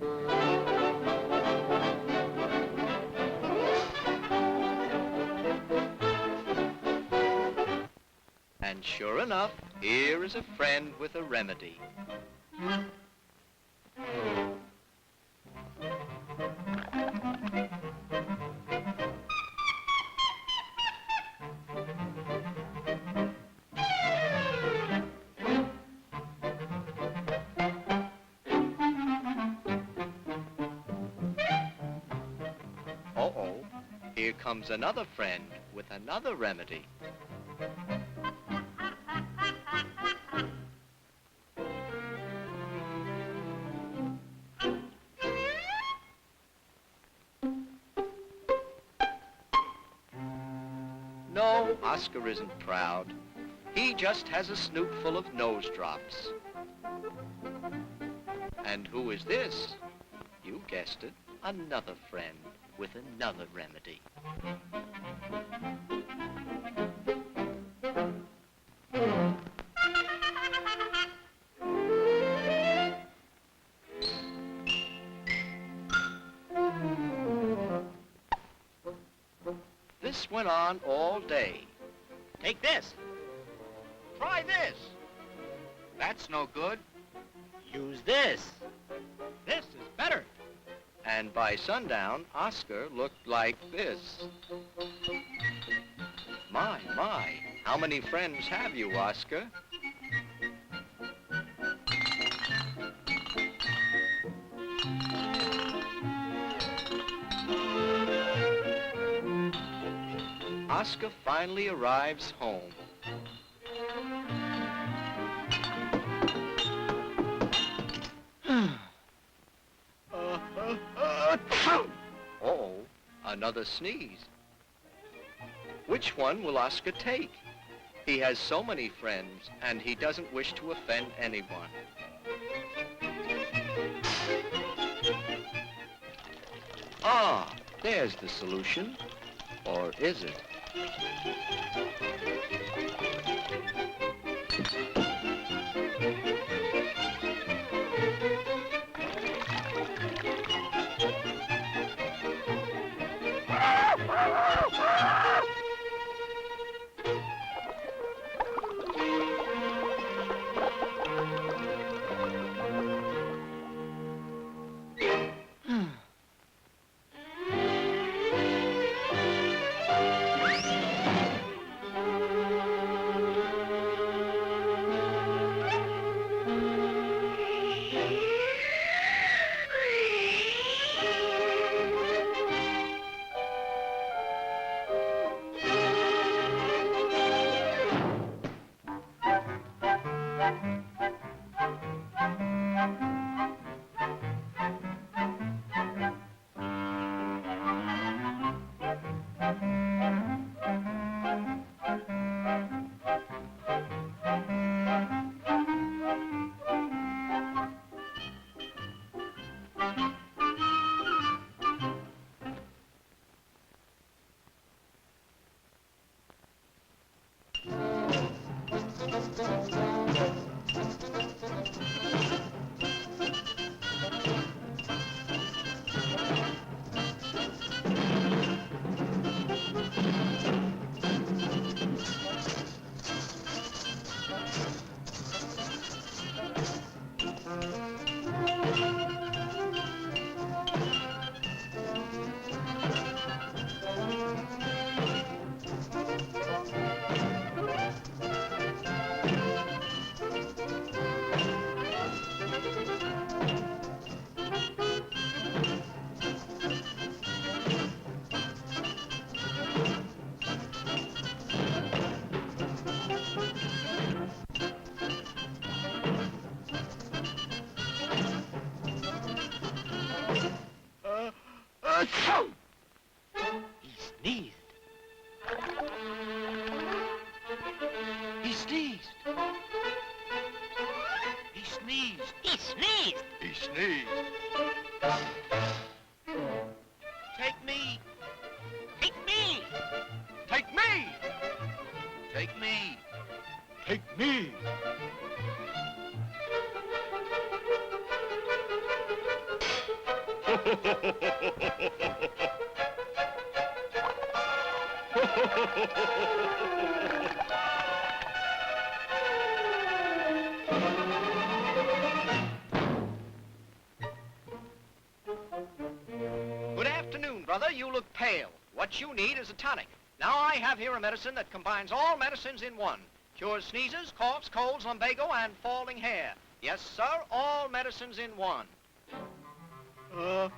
And sure enough, here is a friend with a remedy. Uh-oh, here comes another friend with another remedy. No, Oscar isn't proud. He just has a snoot full of nose drops. And who is this? You guessed it, another friend with another remedy. This went on all day. Take this. Try this. That's no good. Use this. This is better. And by sundown, Oscar looked like this. My, how many friends have you, Oscar? Oscar finally arrives home. Uh-oh, another sneeze. Which one will Oscar take? He has so many friends, and he doesn't wish to offend anyone. Ah, there's the solution. Or is it? He sneezed. He sneezed. He sneezed. He sneezed. He sneezed. Take me. Take me. Take me! Take me! Take me. Good afternoon, brother. You look pale. What you need is a tonic. Now I have here a medicine that combines all medicines in one. Cures sneezes, coughs, colds, lumbago, and falling hair. Yes, sir, all medicines in one. Go!